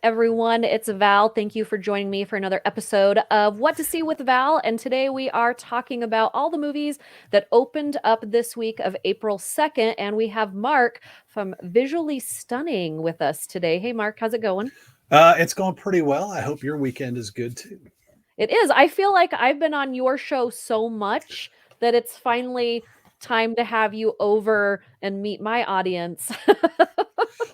everyone. It's Val. Thank you for joining me for another episode of What to See with Val. And today we are talking about all the movies that opened up this week of April 2nd. And we have Mark from Visually Stunning with us today. Hey, Mark, how's it going? It's going pretty well. I hope your weekend is good too. It is. I feel like I've been on your show so much that it's finally time to have you over and meet my audience.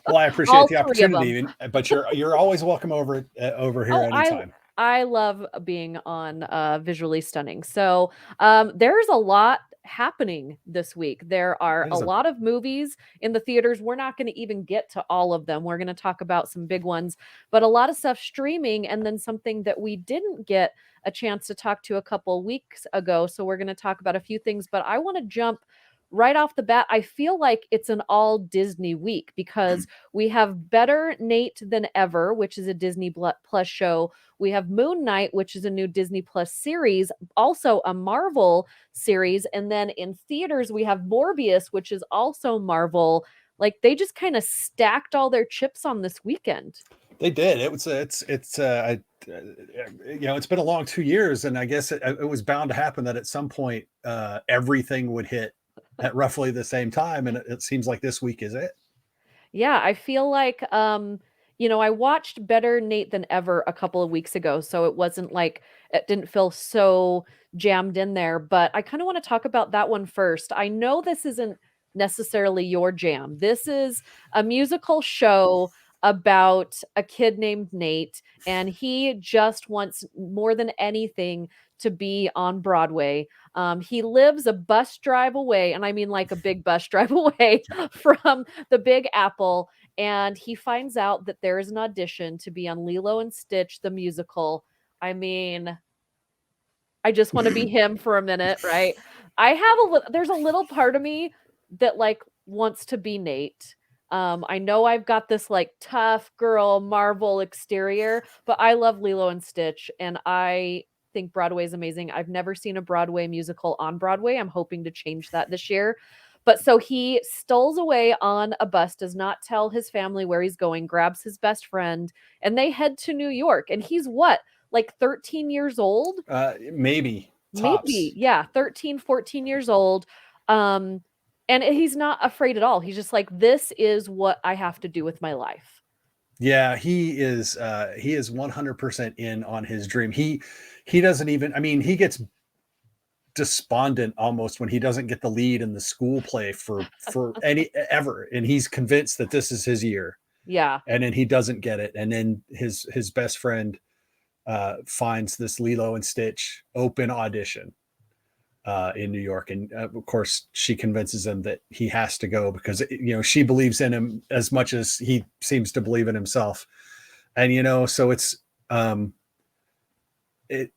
Well, I appreciate All the three of them. opportunity, but you're always welcome over here Oh, anytime. I love being on Visually Stunning. So, there's a lot happening this week. There are It a is a lot of movies in the theaters. We're not going to even get to all of them. We're going to talk about some big ones, but a lot of stuff streaming, and then something that we didn't get a chance to talk to a couple weeks ago. So we're going to talk about a few things, but I want to jump right off the bat. I feel like it's an all Disney week because we have Better Nate Than Ever, which is a Disney Plus show. We have Moon Knight, which is a new Disney Plus series, also a Marvel series. And then in theaters, we have Morbius, which is also Marvel. Like they just kind of stacked all their chips on this weekend. They did. It's been a long 2 years, and I guess it was bound to happen that at some point everything would hit at roughly the same time, and it seems like this week is it. Yeah, I feel like I watched Better Nate Than Ever a couple of weeks ago, so it wasn't like it didn't feel so jammed in there, but I kind of want to talk about that one first. I know this isn't necessarily your jam. This is a musical show about a kid named Nate, and he just wants more than anything to be on Broadway. He lives a bus drive away, and I mean like a big bus drive away from the Big Apple, and he finds out that there is an audition to be on Lilo and Stitch the musical. I mean, I just want to be him for a minute, right? There's a little part of me that like wants to be Nate. I know I've got this like tough girl Marvel exterior, but I love Lilo and Stitch, and I think Broadway is amazing. I've never seen a Broadway musical on Broadway. I'm hoping to change that this year. But so he stoles away on a bus, does not tell his family where he's going, grabs his best friend, and they head to New York. And he's what, like 13 years old? Maybe Maybe, tops. yeah, 13, 14 years old. Um, and he's not afraid at all. He's just like, this is what I have to do with my life. Yeah, he is. He is 100% in on his dream. He doesn't even. I mean, he gets despondent almost when he doesn't get the lead in the school play for any ever, and he's convinced that this is his year, Yeah. and then he doesn't get it, and then his best friend finds this Lilo and Stitch open audition in New York, and of course she convinces him that he has to go because she believes in him as much as he seems to believe in himself, and so it's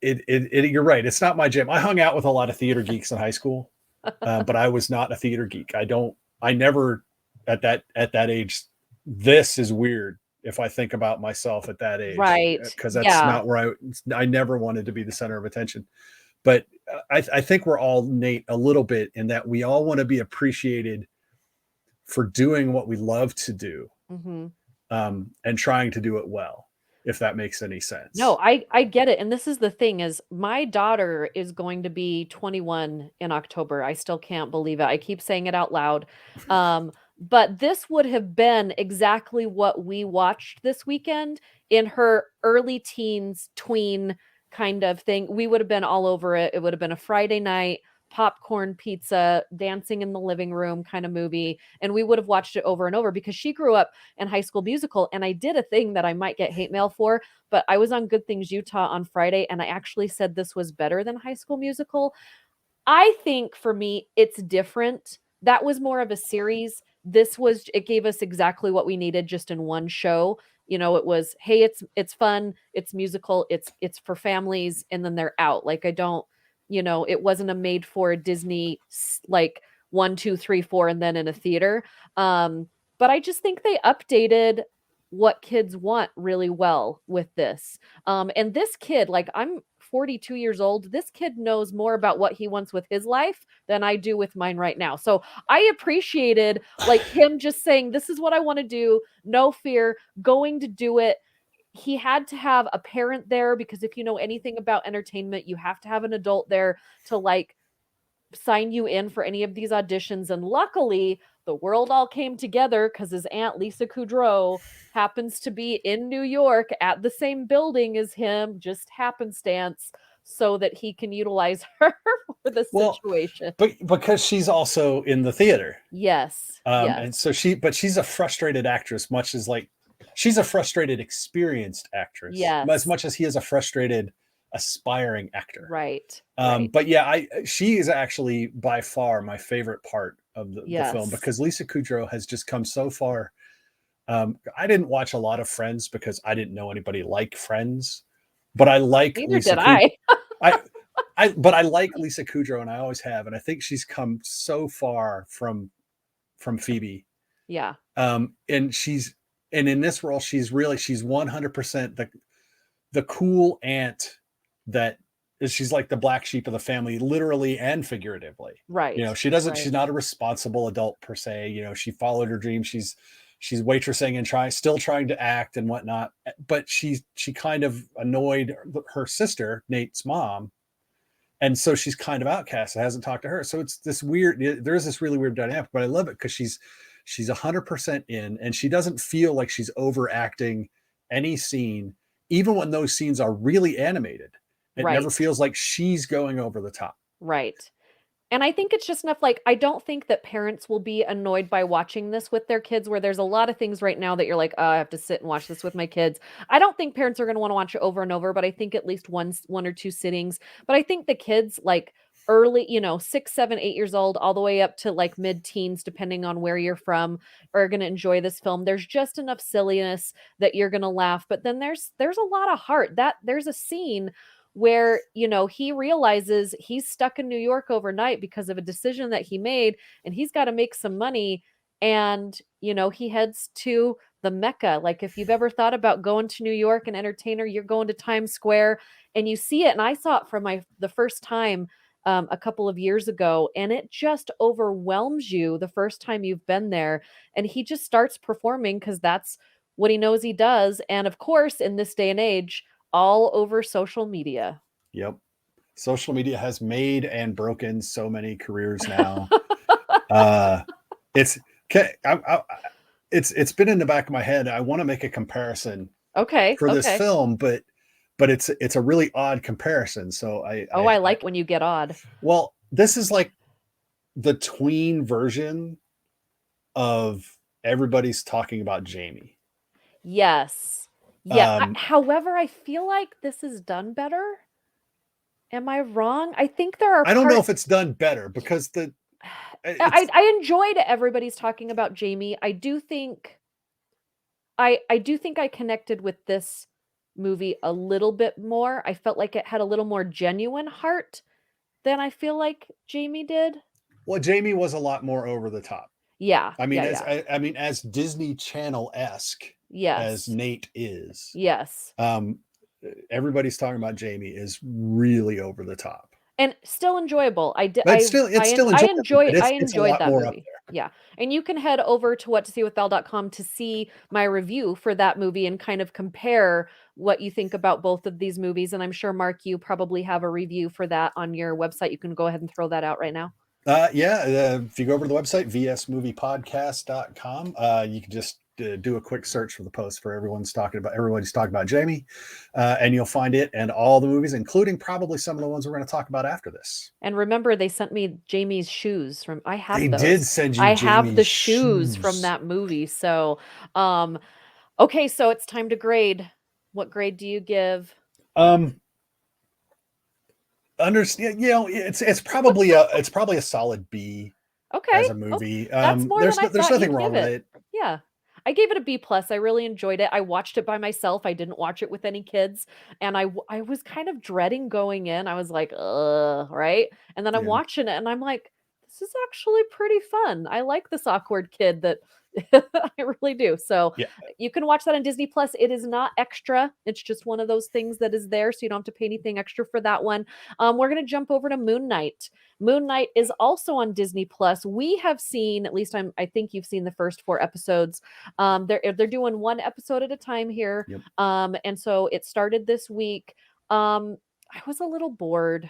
you're right. It's not my jam. I hung out with a lot of theater geeks in high school, but I was not a theater geek. I never at that age. This is weird if I think about myself at that age, Right. because that's Yeah. not where I never wanted to be the center of attention. But I think we're all Nate a little bit in that we all want to be appreciated for doing what we love to do, Mhm. and trying to do it well, if that makes any No, sense. I get it. And this is the thing is my daughter is going to be 21 in October. I still can't believe it. I keep saying it out loud. But this would have been exactly what we watched this weekend in her early teens, tween kind of thing. We would have been all over it. It would have been a Friday night, popcorn, pizza, dancing in the living room kind of movie. And we would have watched it over and over because she grew up in High School Musical. And I did a thing that I might get hate mail for, but I was on Good Things Utah on Friday and I actually said this was better than High School Musical. I think for me, it's different. That was more of a series. It gave us exactly what we needed just in one show. It was, hey, it's fun, it's musical, it's for families, and then they're out. Like I don't, it wasn't a made for Disney like 1, 2, 3, 4, and then in a theater. But I just think they updated what kids want really well with this. And this kid, like I'm 42 years old, this kid knows more about what he wants with his life than I do with mine right now. So I appreciated like him just saying, this is what I want to do, no fear, going to do it. he had to have a parent there because if you know anything about entertainment, you have to have an adult there to like sign you in for any of these auditions. And luckily, the world all came together because his aunt Lisa Kudrow happens to be in New York at the same building as him, just happenstance, so that he can utilize her for the Well, situation. but because she's also in the theater. Yes. And Yes. so she's a frustrated actress, much as like she's a frustrated, experienced actress, as Yes. much as he is a frustrated, aspiring actor. Right. Right. But yeah, she is actually by far my favorite part of the film Yes. because Lisa Kudrow has just come so far. I didn't watch a lot of Friends because I didn't know anybody like Friends, but I like Neither Lisa did Kudrow. I. I but I like Lisa Kudrow, and I always have, and I think she's come so far from Phoebe. Yeah. And in this role, she's 100% the cool aunt that is she's like the black sheep of the family, literally and figuratively. Right. She's not a responsible adult per se. She followed her dream. She's waitressing and still trying to act and whatnot. But she kind of annoyed her sister, Nate's mom. And so she's kind of outcast and hasn't talked to her. So it's this weird, there's this really weird dynamic, but I love it because she's 100% in, and she doesn't feel like she's overacting any scene, even when those scenes are really animated. It never Right. feels like she's going over the top. Right. And I think it's just enough like, I don't think that parents will be annoyed by watching this with their kids, where there's a lot of things right now that you're like, "Oh, I have to sit and watch this with my kids." I don't think parents are gonna wanna watch it over and over, but I think at least one or 2 sittings. But I think the kids, like, early, 6, 7, 8 years old, all the way up to, like, mid-teens, depending on where you're from, are gonna enjoy this film. There's just enough silliness that you're gonna laugh, but then there's a lot of heart. There's a scene where, he realizes he's stuck in New York overnight because of a decision that he made and he's got to make some money. And, he heads to the Mecca. Like, if you've ever thought about going to New York and entertainer, you're going to Times Square and you see it. And I saw it for the first time a couple of years ago, and it just overwhelms you the first time you've been there. And he just starts performing because that's what he knows he does. And of course, in this day and age, all over social media. Yep. Social media has made and broken so many careers now. uh, it's it's been in the back of my head. I want to make a comparison Okay, for this okay. film, but it's a really odd comparison. So Oh, I like when you get odd. well, this is like the tween version of everybody's talking about Jamie. Yes. Yeah, Um, however, I feel like this is done better. Am I wrong? I think there are I don't know part if it's done better because I it's I enjoyed everybody's talking about Jamie. I do think I connected with this movie a little bit more. I felt like it had a little more genuine heart than I feel like Jamie did. well, Jamie was a lot more over the top. Yeah, I mean, yeah, as yeah. I mean, as Disney Channel esque as Yes. Nate is, Yes. um, everybody's talking about Jamie is really over the top. And still enjoyable. I did But it's still I enjoyable, enjoy but I it's a enjoyed lot that more up movie. there. Yeah, and you can head over to whattosewithval.com to see my review for that movie and kind of compare what you think about both of these movies, and I'm sure, Mark, you probably have a review for that on your website. You can go ahead and throw that out right now. If you go over to the website, vsmoviepodcast.com, you can just do a quick search for the post for everybody's talking about Jamie, and you'll find it and all the movies, including probably some of the ones we're going to talk about after this. And remember, they sent me Jamie's shoes from I They have did those. send you I have Jamie's the shoes from shoes. that movie, so, um, okay, so it's time to grade. What grade do you give? Um, understand, it's probably a solid B Okay, as a okay. movie. That's more than I There's thought nothing you'd wrong give with it. it. Yeah. I gave it a B plus. I really enjoyed it. I watched it by myself. I didn't watch it with any kids, and I was kind of dreading going in. I was like, "Ugh," right? And then I'm Yeah. watching it and I'm like, this is actually pretty fun. I like this awkward kid that I really do. So Yeah. you can watch that on Disney Plus. It is not extra. It's just one of those things that is there, so you don't have to pay anything extra for that one. We're gonna jump over to Moon Knight. Moon Knight is also on Disney Plus. We have seen, at least I think you've seen the first 4 episodes. They're doing one episode at a time here. Yep. And so it started this week. I was a little bored.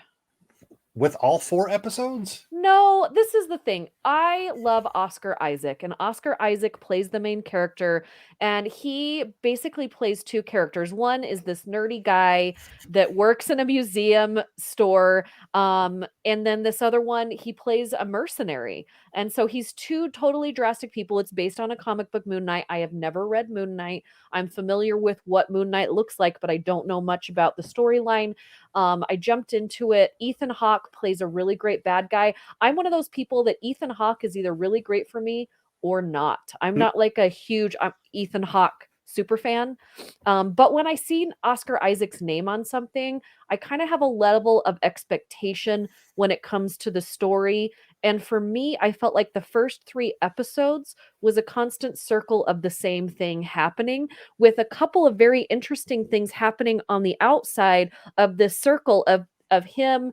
With all 4 episodes? No, this is the thing. I love Oscar Isaac, and Oscar Isaac plays the main character, and he basically plays 2 characters. One is this nerdy guy that works in a museum store, and then this other one, he plays a mercenary. And so he's 2 totally drastic people. It's based on a comic book, Moon Knight. I have never read Moon Knight. I'm familiar with what Moon Knight looks like, but I don't know much about the storyline. I jumped into it. Ethan Hawke plays a really great bad guy. I'm one of those people that Ethan Hawke is either really great for me or not. I'm Mm. not like a huge Ethan Hawke super fan. But when I see Oscar Isaac's name on something, I kind of have a level of expectation when it comes to the story. And for me, I felt like the first 3 episodes was a constant circle of the same thing happening, with a couple of very interesting things happening on the outside of this circle of him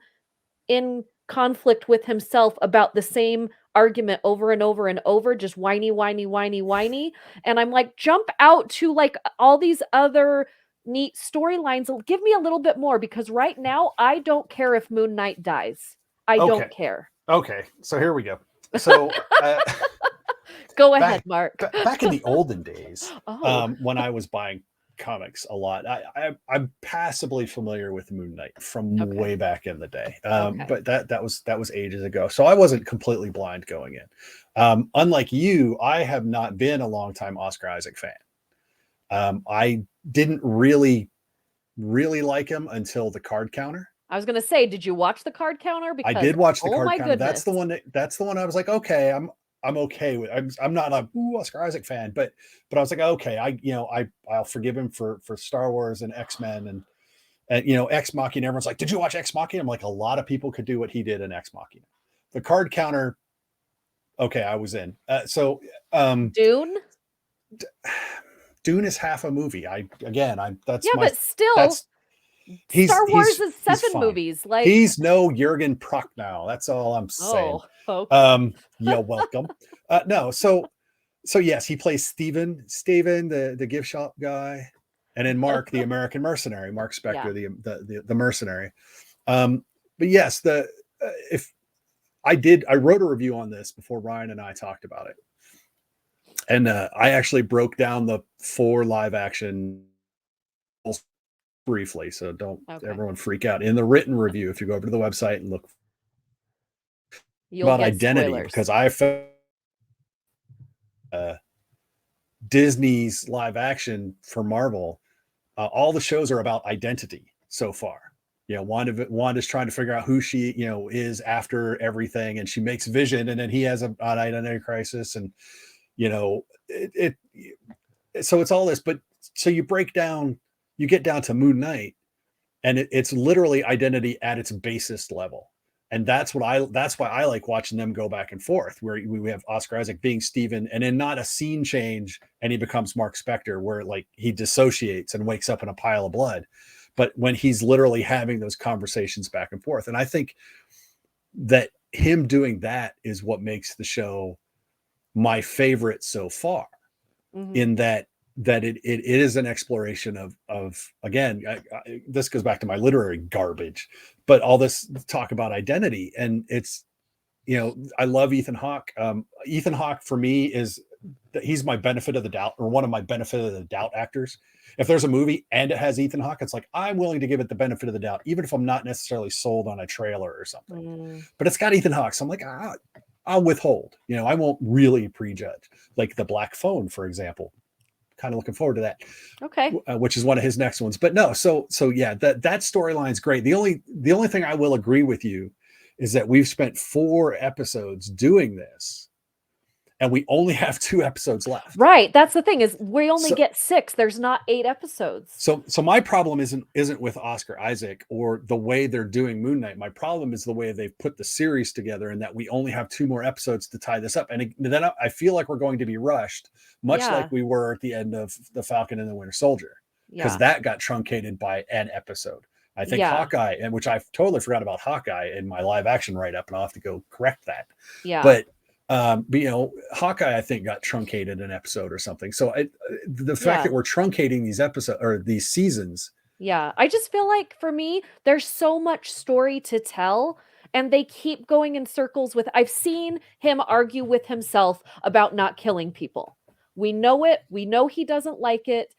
in conflict with himself about the same argument over and over and over, just whiny, whiny, whiny, whiny. And I'm like, jump out to like all these other neat storylines. Give me a little bit more, because right now I don't care if Moon Knight dies. I don't care. Okay. So here we go. So Go ahead, Mark. back in the olden days, Oh. when I was buying comics a lot, I'm passably familiar with Moon Knight from Okay. way back in the day. Okay. But that was ages ago. So I wasn't completely blind going in. Unlike you, I have not been a longtime Oscar Isaac fan. I didn't really like him until The Card Counter. I was gonna say, did you watch the card counter? I Because did watch The oh Card my Counter. goodness. That's the one I was like, okay, I'm okay with. I'm not a Oscar Isaac fan, but I was like, okay, I'll forgive him for Star Wars and X-Men and Ex Machina. Everyone's like, did you watch Ex Machina? I'm like, a lot of people could do what he did in Ex Machina. The Card Counter, okay, I was in. Dune? Dune is half a movie. That's Yeah, my but still, that's Star Wars is he's 7 fine. movies. Like, He's no Jurgen Prochnow. That's all I'm saying. oh, okay. You're welcome. No, so yes, he plays Steven, the gift shop guy, and then Mark, the American mercenary, Mark Spector, Yeah. the mercenary. But yes, if I wrote a review on this before Ryan and I talked about it, and I actually broke down the 4 live action briefly, so don't everyone freak out. In the written review, if you go over to the website and look about identity, spoilers. because I felt Disney's live action for Marvel, all the shows are about identity so far. Wanda's trying to figure out who she is after everything, and she makes Vision, and then he has an identity crisis, and so it's all this. But so you get down to Moon Knight, and it's literally identity at its basest level. And that's why I like watching them go back and forth, where we have Oscar Isaac being Steven, and then not a scene change and he becomes Mark Spector, where like he dissociates and wakes up in a pile of blood. But when he's literally having those conversations back and forth. And I think that him doing that is what makes the show my favorite so far, in that it is an exploration of again, this goes back to my literary garbage, but all this talk about identity. And it's, I love Ethan Hawke. Ethan Hawke for me he's my benefit of the doubt, or one of my benefit of the doubt actors. If there's a movie and it has Ethan Hawke, it's like, I'm willing to give it the benefit of the doubt, even if I'm not necessarily sold on a trailer or something, but it's got Ethan Hawke. So I'm like, I'll withhold, I won't really prejudge, like The Black Phone, for example. Kind of looking forward to that. Okay. Which is one of his next ones. But no, so yeah, that storyline's great. The only thing I will agree with you is that we've spent 4 episodes doing this, and we only have 2 episodes left. Right, that's the thing is we only So get 6, there's not 8 episodes. so my problem isn't with Oscar Isaac or the way they're doing Moon Knight. My problem is the way they've put the series together, and that we only have 2 more episodes to tie this up. And then I feel like we're going to be rushed, much like Yeah, we were at the end of The Falcon and the Winter Soldier, because yeah, that got truncated by an episode. I think yeah, Hawkeye, and which I totally forgot about Hawkeye in my live action write up, and I'll have to go correct that. yeah, But you know, Hawkeye, I think, got truncated an episode or something. So the fact yeah. that we're truncating these episodes or these seasons, Yeah, I just feel like for me, there's so much story to tell, and they keep going in circles with I've seen him argue with himself about not killing people. We know it, we know he doesn't like it.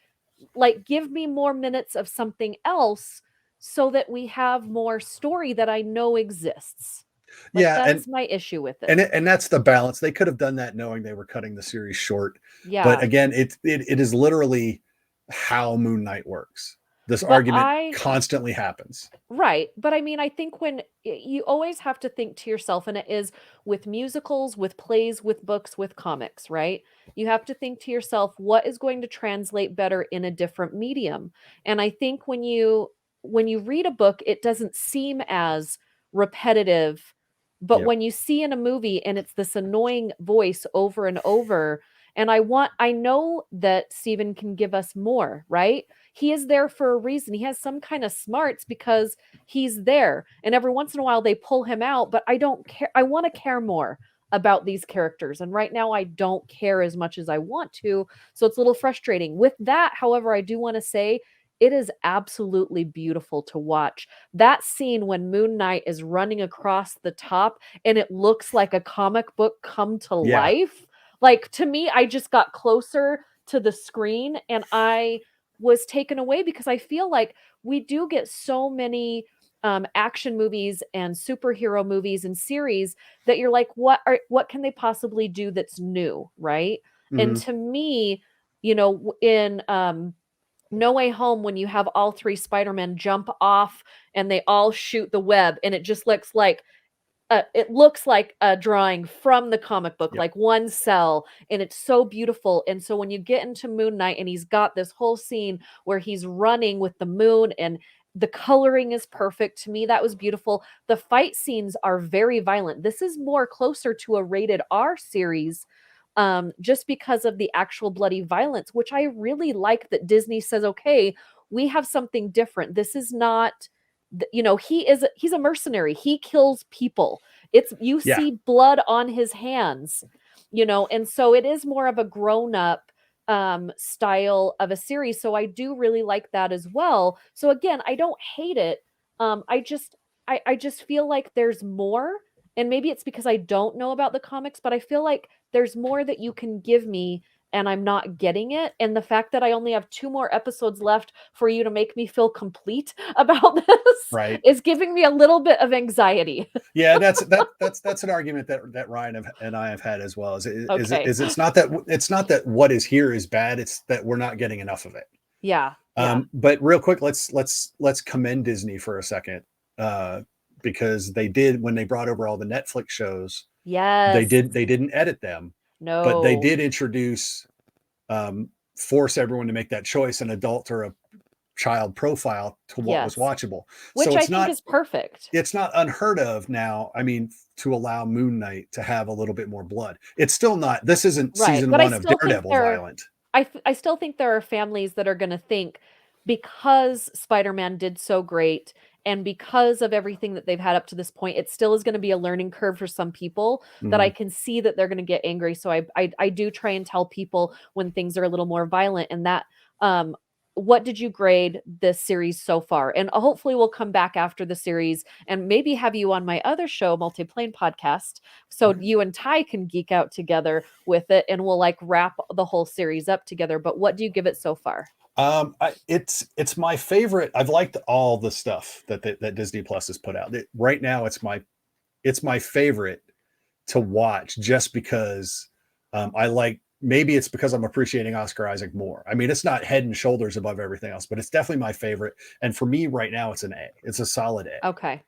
Like, give me more minutes of something else so that we have more story that I know exists. Like, yeah, that's my issue with it. and that's the balance. They could have done that knowing they were cutting the series short, but Yeah, again, it is literally how Moon Knight works. This but argument I constantly happens. right, but I mean, I think when you always have to think to yourself, and it is with musicals, with plays, with books, with comics, right? You have to think to yourself, what is going to translate better in a different medium? And I think when you read a book, it doesn't seem as repetitive, but Yep. when you see in a movie and it's this annoying voice over and over, and I know that Steven can give us more, right? He is there for a reason. He has some kind of smarts because he's there. And every once in a while they pull him out, but I don't care. I want to care more about these characters. And right now I don't care as much as I want to. So it's a little frustrating. With that, however, I do want to say it is absolutely beautiful to watch. That scene when Moon Knight is running across the top and it looks like a comic book come to Yeah. life. Like to me, I just got closer to the screen and I was taken away because I feel like we do get so many action movies and superhero movies and series that you're like, what can they possibly do that's new, right? And Mhm. to me, you know, in No Way Home, when you have all three Spider-Men jump off and they all shoot the web, and it looks like a drawing from the comic book, Yep. like one cell, and it's so beautiful. And so when you get into Moon Knight and he's got this whole scene where he's running with the moon and the coloring is perfect. To me, that was beautiful. The fight scenes are very violent. This is more closer to a rated R series just because of the actual bloody violence, which I really like that Disney says, okay, we have something different. This is not you know he's a mercenary, he kills people, it's you Yeah. see blood on his hands, you know, and so it is more of a grown up style of a series, so I do really like that as well. So again, I don't hate it. I just feel like there's more, and maybe it's because I don't know about the comics, but I feel like there's more that you can give me and I'm not getting it. And the fact that I only have 2 more episodes left for you to make me feel complete about this Right. is giving me a little bit of anxiety. Yeah, that's an argument that Ryan and I have had as well. Okay. It's not that what is here is bad. It's that we're not getting enough of it. Yeah, yeah. But real quick, let's commend Disney for a second, uh, because they did when they brought over all the Netflix shows. Yes. They didn't edit them, but they No. did introduce force everyone to make that choice, an adult or a child profile to what was Yes. watchable. Which So I think is perfect. it's not unheard of now. I mean, to allow Moon Knight to have a little bit more blood. It's still not. This isn't Right, season but I one of still think Daredevil there violent. I still think there are families that are gonna think because Spider-Man did so great and because of everything that they've had up to this point, it still is gonna be a learning curve for some people that I Mhm. can see that they're gonna get angry. So I do try and tell people when things are a little more violent and that, um what did you grade this series so far? And hopefully we'll come back after the series and maybe have you on my other show, Multiplane Podcast, so Okay. you and Ty can geek out together with it and we'll like wrap the whole series up together. But what do you give it so far? It's my favorite. I've liked all the stuff that Disney Plus has put out. Right now, it's my favorite to watch just because I like. Maybe it's because I'm appreciating Oscar Isaac more. I mean, it's not head and shoulders above everything else, but it's definitely my favorite. And for me, right now, it's an A. It's a solid A. Okay.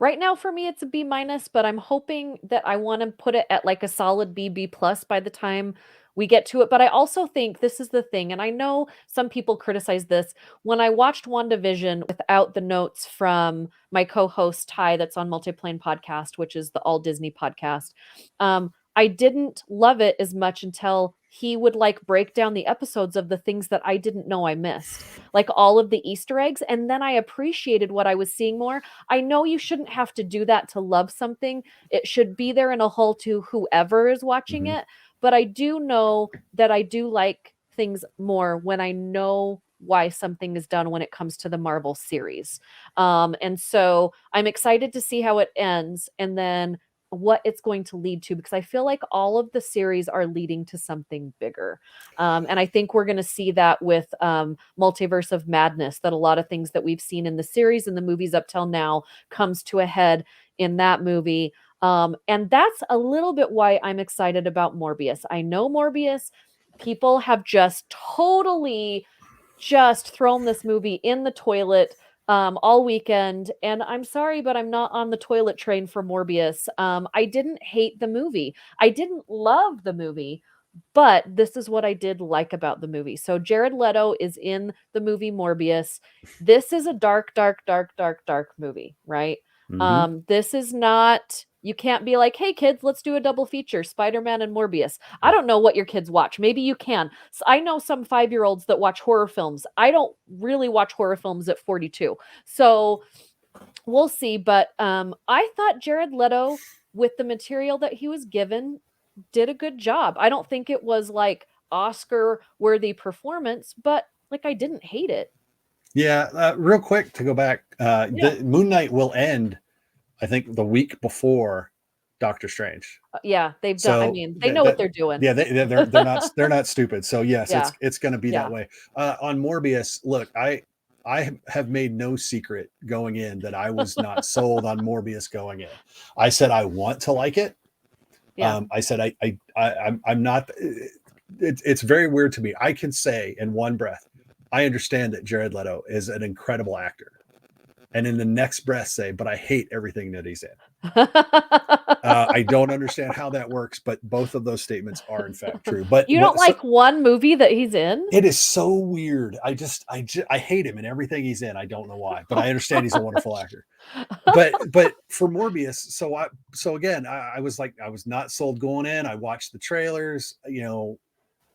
Right now for me it's a B minus, but I'm hoping that I want to put it at like a solid B, B plus by the time we get to it. But I also think this is the thing, and I know some people criticize this. When I watched WandaVision without the notes from my co-host Ty that's on Multiplane Podcast, which is the all Disney podcast, I didn't love it as much until he would like break down the episodes of the things that I didn't know I missed, like all of the Easter eggs. And then I appreciated what I was seeing more. I know you shouldn't have to do that to love something. It should be there in a whole to whoever is watching Mhm. it. But I do know that I do like things more when I know why something is done when it comes to the Marvel series. And so I'm excited to see how it ends and then what it's going to lead to, because I feel like all of the series are leading to something bigger. And I think we're going to see that with Multiverse of Madness, that a lot of things that we've seen in the series and the movies up till now comes to a head in that movie. And that's a little bit why I'm excited about Morbius. I know Morbius, people have just totally just thrown this movie in the toilet all weekend. And I'm sorry, but I'm not on the toilet train for Morbius. I didn't hate the movie. I didn't love the movie, but this is what I did like about the movie. So Jared Leto is in the movie Morbius. This is a dark, dark, dark, dark, dark movie, right? Mhm. This is not, you can't be like, hey kids, let's do a double feature, Spider-Man and Morbius. I don't know what your kids watch. Maybe you can. So I know some 5-year-olds that watch horror films. I don't really watch horror films at 42. So we'll see. But I thought Jared Leto, with the material that he was given, did a good job. I don't think it was like Oscar worthy performance, but like I didn't hate it. Yeah, real quick to go back, Yeah. the Moon Knight will end, I think, the week before Doctor Strange. Yeah, they've done, I So mean, they that, know what that they're doing. yeah, they're not stupid. So yes, Yeah. it's going to be that Yeah. way. On Morbius, look, I have made no secret going in that I was not sold on Morbius going in. I said I want to like it. Yeah. I said I'm not. It's very weird to me. I can say in one breath, I understand that Jared Leto is an incredible actor, and in the next breath say, but I hate everything that he's in. I don't understand how that works, but both of those statements are in fact true. But You don't like one movie that he's in? it is so weird. I hate him in everything he's in. I don't know why, but Oh I understand he's a wonderful gosh. actor. But for Morbius, so again, I was like, I was not sold going in. I watched the trailers,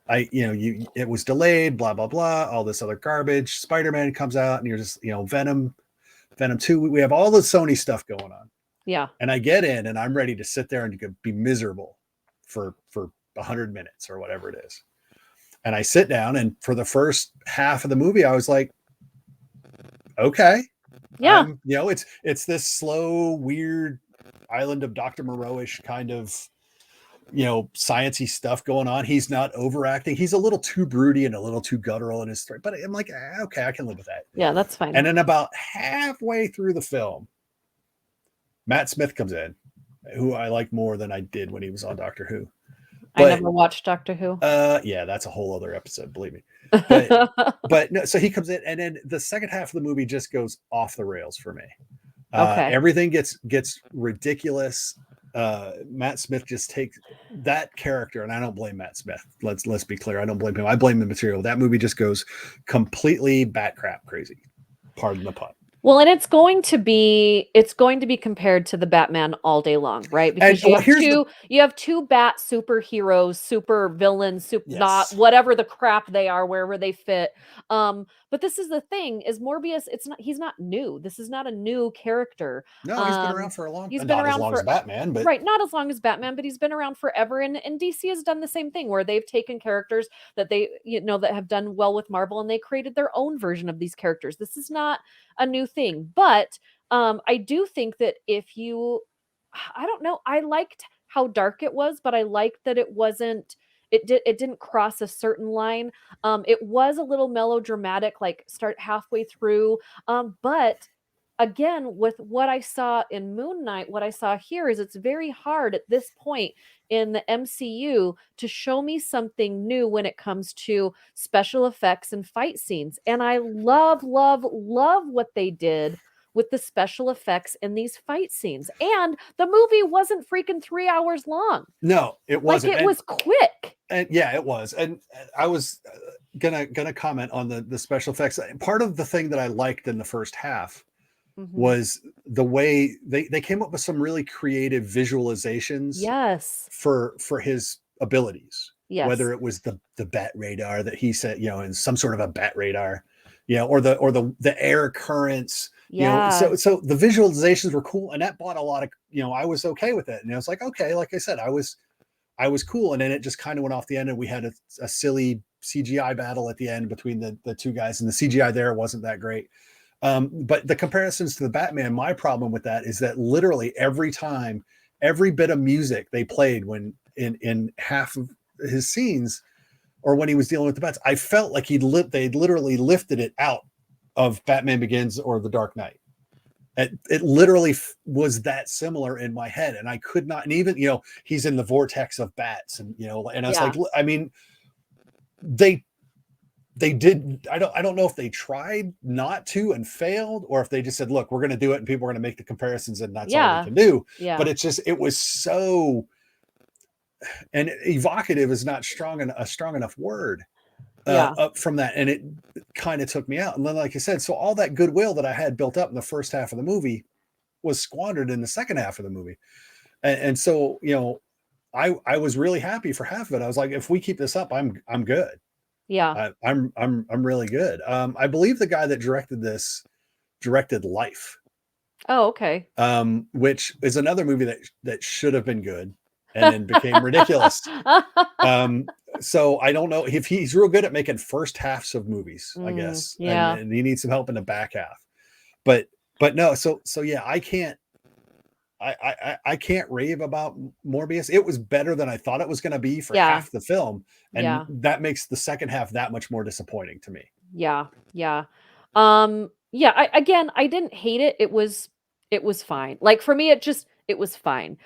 it was delayed, blah blah blah, all this other garbage. Spider-Man comes out, and you're just, Venom 2. We have all the Sony stuff going on. Yeah. And I get in and I'm ready to sit there and be miserable for 100 minutes or whatever it is. And I sit down, and for the first half of the movie, I was like, okay, Yeah. it's this slow, weird island of Dr. Moreau-ish kind of, sciencey stuff going on. He's not overacting. He's a little too broody and a little too guttural in his story, but I'm like, okay, I can live with that. Yeah, that's fine. And then about halfway through the film, Matt Smith comes in, who I like more than I did when he was on Doctor Who. I But never watched Doctor Who. yeah, that's a whole other episode, believe me. But no, so he comes in, and then the second half of the movie just goes off the rails for me. Okay. Everything gets ridiculous. Matt Smith just takes that character, and I don't blame Matt Smith. Let's be clear, I don't blame him. I blame the material. That movie just goes completely bat crap crazy. Pardon the pun. Well, and it's going to be compared to the Batman all day long, right? And Because well, here's the you have two bat superheroes, super villains, not yes. whatever the crap they are, wherever they fit. But this is the thing: is Morbius? He's not new. This is not a new character. No, he's been around Um, for a long, he's been not as around long as for Batman, but right, not as long as Batman, but he's been around forever. And DC has done the same thing, where they've taken characters that that have done well with Marvel, and they created their own version of these characters. This is not a new thing. But I do think that if you, I don't know, I liked how dark it was, but I liked that it wasn't. It didn't cross a certain line. It was a little melodramatic, like start halfway through. But again, with what I saw in Moon Knight, what I saw here is it's very hard at this point in the MCU to show me something new when it comes to special effects and fight scenes. And I love, love, love what they did with the special effects in these fight scenes. And the movie wasn't freaking 3 hours long. No, it Like, wasn't. it was quick. And yeah, it was. And I was gonna comment on the special effects. Part of the thing that I liked in the first half Mhm. was the way they came up with some really creative visualizations Yes. for his abilities. Yes. Whether it was the bat radar that he said, and some sort of a bat radar, or the air currents, Yeah. so the visualizations were cool, and that bought a lot of, I was okay with it, and I was like, okay, like I said, I was cool, and then it just kind of went off the end, and we had a silly CGI battle at the end between the two guys, and the CGI there wasn't that great. But the comparisons to the Batman, my problem with that is that literally every time, every bit of music they played when in half of his scenes, or when he was dealing with the bats, I felt like they'd literally lifted it out of Batman Begins or The Dark Knight. It literally was that similar in my head, and I could not. And even he's in the vortex of bats, and I was like, Yeah. I mean, they did. I don't know if they tried not to and failed, or if they just said, look, we're going to do it, and people are going to make the comparisons, and that's all we Yeah. can do. But Yeah. it was so, and evocative is not a strong enough word Yeah. up from that, and it kind of took me out. And then, like I said, so all that goodwill that I had built up in the first half of the movie was squandered in the second half of the movie. And so, I was really happy for half of it. I was like, if we keep this up, I'm good. Yeah. I'm really good. I believe the guy that directed this directed Life, Oh, okay. which is another movie that should have been good and then became ridiculous. So I don't know if he's real good at making first halves of movies, I guess, and, Yeah. and he needs some help in the back half. But no, so yeah, I can't rave about Morbius. It was better than I thought it was going to be for Yeah. half the film, and Yeah. that makes the second half that much more disappointing to me. Yeah, yeah. Yeah, I didn't hate it. It was fine. Like for me it was fine.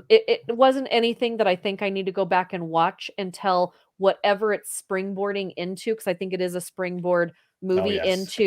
It wasn't anything that I think I need to go back and watch until whatever it's springboarding into, because I think it is a springboard Oh movie yes,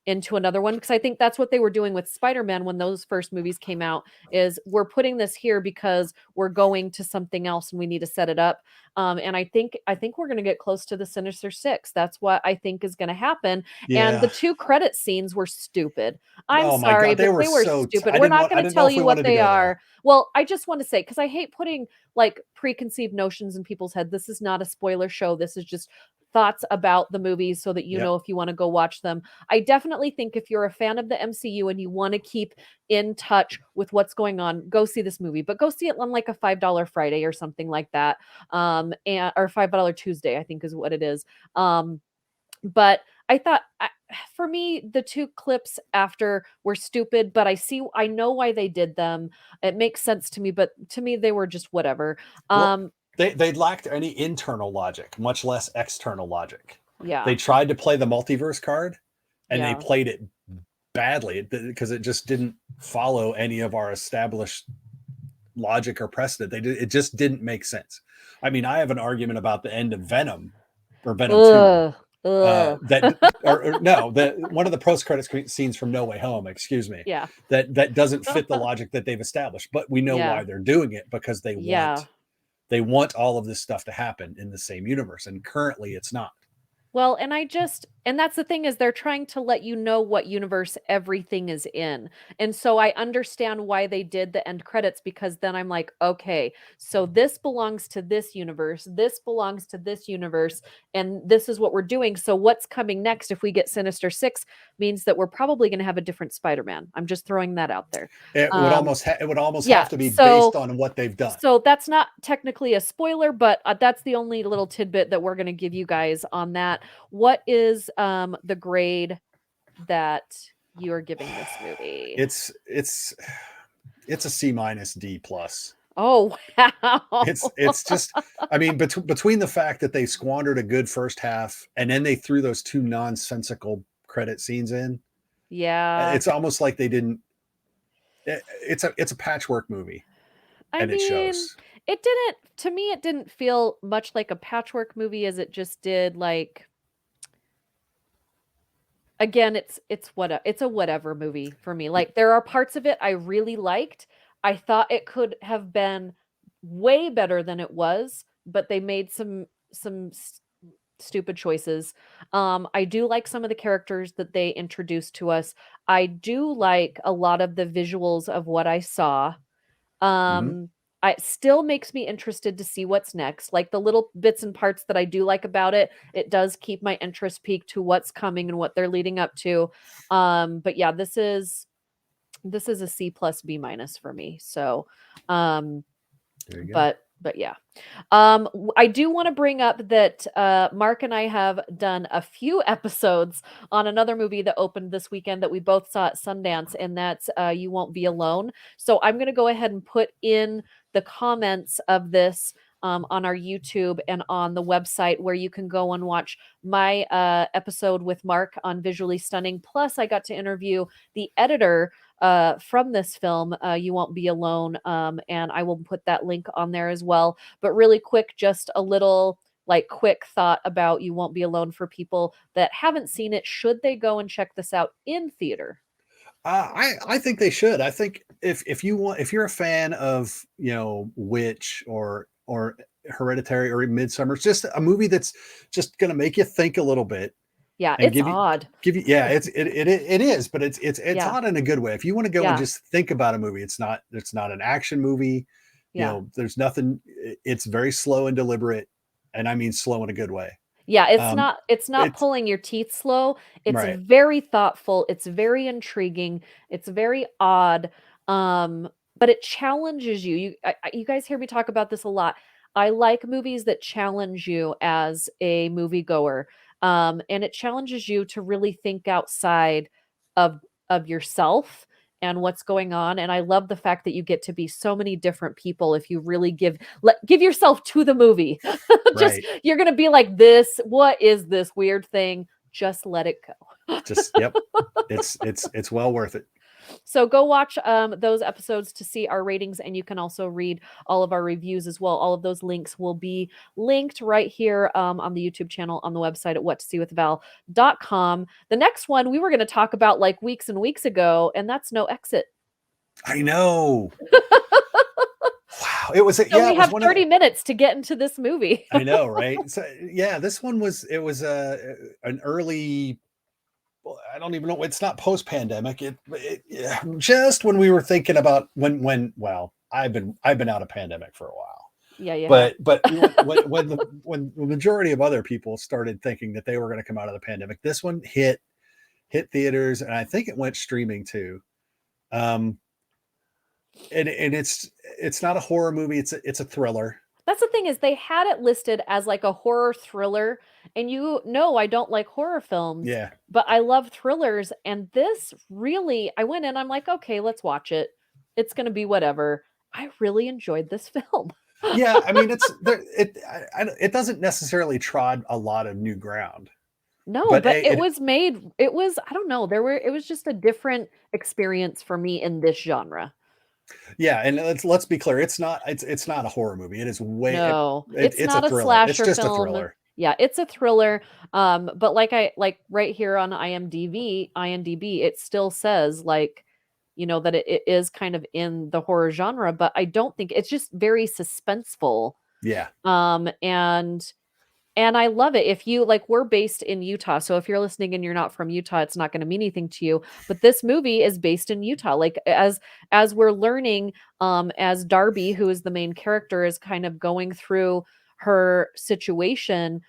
into another one, because I think that's what they were doing with Spider-Man when those first movies came out, is we're putting this here because we're going to something else and we need to set it up. And I think we're gonna get close to the Sinister Six. That's what I think is gonna happen. And the yeah. two credit scenes were stupid. I'm Oh my sorry, god, they but were they were so. stupid. We're not I gonna didn't know tell if we you what wanted to they go there. are. Well, I just want to say, because I hate putting like preconceived notions in people's head. This is not a spoiler show. This is just thoughts about the movies so that you Yep. know if you want to go watch them. I definitely think if you're a fan of the MCU and you want to keep in touch with what's going on, go see this movie. But go see it on like a $5 Friday or something like that. And or $5 Tuesday, I think is what it is. But I thought for me, the two clips after were stupid, but I know why they did them. It makes sense to me, but to me, they were just whatever. Well, Um, they lacked any internal logic, much less external logic. yeah, They tried to play the multiverse card, and they yeah. played it badly because it just didn't follow any of our established logic or precedent. It just didn't make sense. I mean, I have an argument about the end of Venom or Venom 2, Ugh, ugh. that or no, that one of the post credits scenes from No Way Home, excuse me, Yeah, that doesn't fit the logic that they've established, but we know yeah, why they're doing it, because yeah. they want all of this stuff to happen in the same universe, and currently it's not. Well, and that's the thing, is they're trying to let you know what universe everything is in. And so I understand why they did the end credits, because then I'm like, okay, so this belongs to this belongs to this universe, and this is what we're doing. So what's coming next if we get Sinister 6 means that we're probably going to have a different Spider-Man. I'm just throwing that out there. Um It would almost yeah, have to be based so on what they've done. that's not technically a spoiler, but that's the only little tidbit that we're going to give you guys on that. What is the grade that you are giving this movie? It's it's a C minus D plus. Oh, wow. It's just, I mean, between the fact that they squandered a good first half, and then they threw those two nonsensical credit scenes in, Yeah. it's almost like they didn't. It's a patchwork movie, I and it mean, shows. it didn't feel much like a patchwork movie as it just did like again, it's a whatever movie for me. Like there are parts of it I really liked. I thought it could have been way better than it was, but they made some stupid choices. I do like some of the characters that they introduced to us. I do like a lot of the visuals of what I saw. Hmm. Um, it still makes me interested to see what's next. Like the little bits and parts that I do like about it, it does keep my interest peaked to what's coming and what they're leading up to. But yeah, this is a C plus B minus for me. So, um, There you go. but yeah. I do want to bring up that Mark and I have done a few episodes on another movie that opened this weekend that we both saw at Sundance, and that's You Won't Be Alone. So I'm going to go ahead and put in the comments of this on our YouTube and on the website where you can go and watch my episode with Mark on Visually Stunning. Plus, I got to interview the editor from this film, You Won't Be Alone, and I will put that link on there as well. But really quick, just a little like quick thought about You Won't Be Alone for people that haven't seen it. Should they go and check this out in theater? I think they should. I think if you want, if you're a fan of, Witch or Hereditary or Midsummer, it's just a movie that's just going to make you think a little bit Yeah, and it's give you odd. give you yeah, it is, but it's Yeah, odd in a good way. If you want to go and yeah, just think about a movie, it's not an action movie. yeah. There's nothing. It's very slow and deliberate, and I mean slow in a good way. Yeah, it's Um, not it's pulling your teeth slow. It's right, very thoughtful, it's very intriguing, it's very odd, but it challenges you. You guys hear me talk about this a lot. I like movies that challenge you as a moviegoer, and it challenges you to really think outside of yourself and what's going on, and I love the fact that you get to be so many different people if you really give yourself to the movie. Just right. you're gonna be like, this, what is this weird thing? Just let it go. Just yep. It's well worth it. So go watch those episodes to see our ratings, and you can also read all of our reviews as well. All of those links will be linked right here on the YouTube channel, on the website at whattoseewithval.com. The next one we were going to talk about like weeks and weeks ago, and that's No Exit. I know. Wow. So Yeah, we it was have one of 30 minutes to get into this movie. I know, right? So yeah, this one was an early, well, I don't even know. It's not post pandemic. Yeah, just when we were thinking about well, I've been out of pandemic for a while, Yeah, you have. but when the majority of other people started thinking that they were going to come out of the pandemic, this one hit theaters, and I think it went streaming too. Um, and it's not a horror movie. It's a thriller. That's the thing is they had it listed as like a horror thriller, and you know I don't like horror films, Yeah, but I love thrillers, and this really I went in, I'm like, "Okay, let's watch it. It's gonna be whatever." I really enjoyed this film. yeah. I mean, it's there. It doesn't necessarily trod a lot of new ground, No, but but it was I don't know, it was just a different experience for me in this genre. yeah. And let's be clear. It's not a horror movie. It is way No, it's it's a not a thriller. It's slasher just a film. thriller. Yeah, it's a thriller. But like right here on IMDb, it still says like, that it is kind of in the horror genre, but I don't think it's just very suspenseful. Yeah, And I love it. If you like, we're based in Utah. So if you're listening and you're not from Utah, it's not going to mean anything to you. But this movie is based in Utah. Like as we're learning, as Darby, who is the main character, is kind of going through her situation,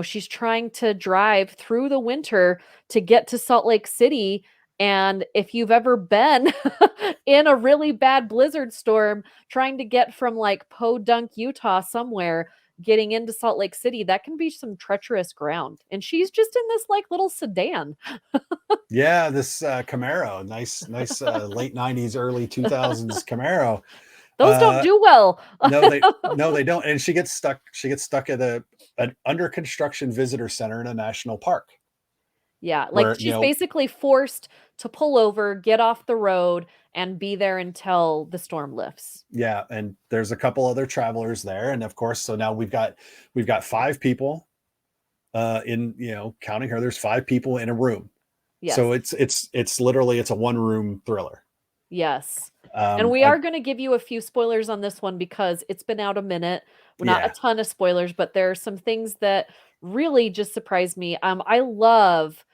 she's trying to drive through the winter to get to Salt Lake City. And if you've ever been in a really bad blizzard storm trying to get from like Podunk, Utah, somewhere getting into Salt Lake City, that can be some treacherous ground. And she's just in this like little sedan. yeah. This Camaro, nice late '90s, early 2000s Camaro. Those don't Uh, do well. no, they don't. And she gets stuck. She gets stuck at an under construction visitor center in a national park Yeah, like where she's basically forced to pull over, get off the road, and be there until the storm lifts. yeah, and there's a couple other travelers there, and of course, so now we've got five people in, counting her. There's five people in a room. So Yes. it's literally it's a one room thriller. Yes. And we I are gonna give you a few spoilers on this one because it's been out a minute. Well, not a yeah, ton of spoilers, but there are some things that really just surprised me. I love,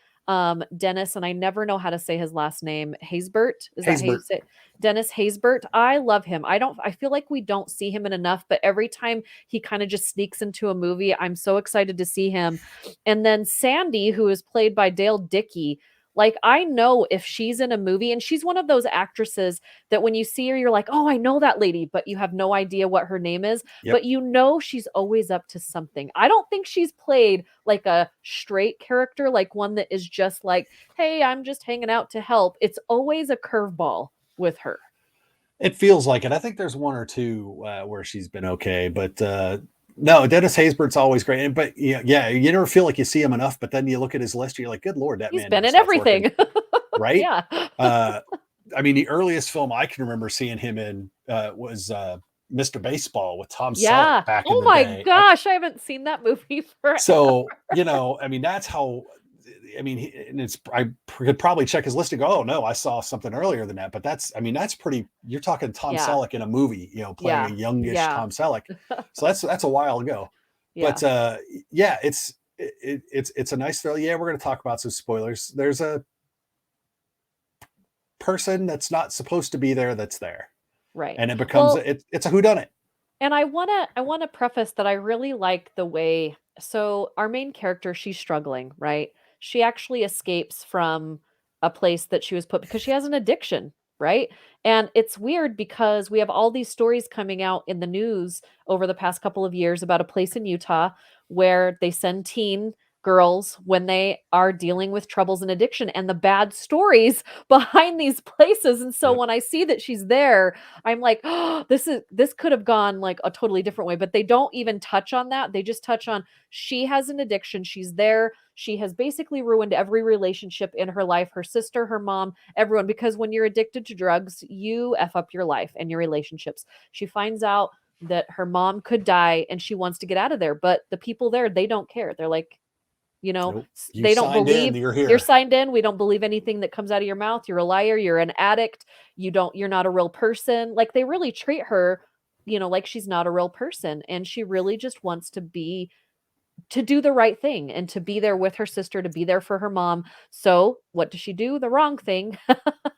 Dennis, and I never know how to say his last name. Haysbert? Is that how you Haysbert. say it? Dennis Haysbert. I love him. I feel like we don't see him in enough, but every time he kinda just sneaks into a movie, I'm so excited to see him. And then Sandy, who is played by Dale Dickey, like, I know if she's in a movie and she's one of those actresses that when you see her, you're like, "Oh, I know that lady," but you have no idea what her name is, Yep. but you know she's always up to something. I don't think she's played like a straight character, like one that is just like, "Hey, I'm just hanging out to help." It's always a curveball with her. It feels like it. I think there's one or two where she's been okay, but no, Dennis Haysbert's always great. But yeah, you never feel like you see him enough. But then you look at his list, you're like, good lord, that He's man been never in stops working, everything. right? Yeah. Uh, I mean, the earliest film I can remember seeing him in was Mr. Baseball with Tom Selleck Yeah. back in Oh the my day. gosh, I haven't seen that movie forever. So I mean, that's how. I mean, and it's I could probably check his list and go, oh no, I saw something earlier than that. But I mean, that's pretty. You're talking Tom Yeah. Selleck in a movie, playing a Yeah. youngish Yeah. Tom Selleck. So that's a while ago. Yeah. But yeah, it's a nice film. Yeah, we're going to talk about some spoilers. There's a person that's not supposed to be there that's there, Right. and it becomes Well, it's a whodunit. and I wanna preface that I really like the way, so our main character, she's struggling, right? She actually escapes from a place that she was put because she has an addiction, right? And it's weird because we have all these stories coming out in the news over the past couple of years about a place in Utah where they send teen girls when they are dealing with troubles and addiction and the bad stories behind these places. And so Yep. when I see that she's there, I'm like, "Oh, this could have gone like a totally different way," but they don't even touch on that. They just touch on she has an addiction. She's there. She has basically ruined every relationship in her life, her sister, her mom, everyone, because when you're addicted to drugs, you F up your life and your relationships. She finds out that her mom could die and she wants to get out of there, but the people there, they don't care. They're like, Nope. You they don't signed in. believe You're you're here. signed in. We don't believe anything that comes out of your mouth. You're a liar. You're an addict. You're not a real person. Like they really treat her, like she's not a real person. And she really just wants to do the right thing and to be there with her sister, to be there for her mom. So what does she do? The wrong thing.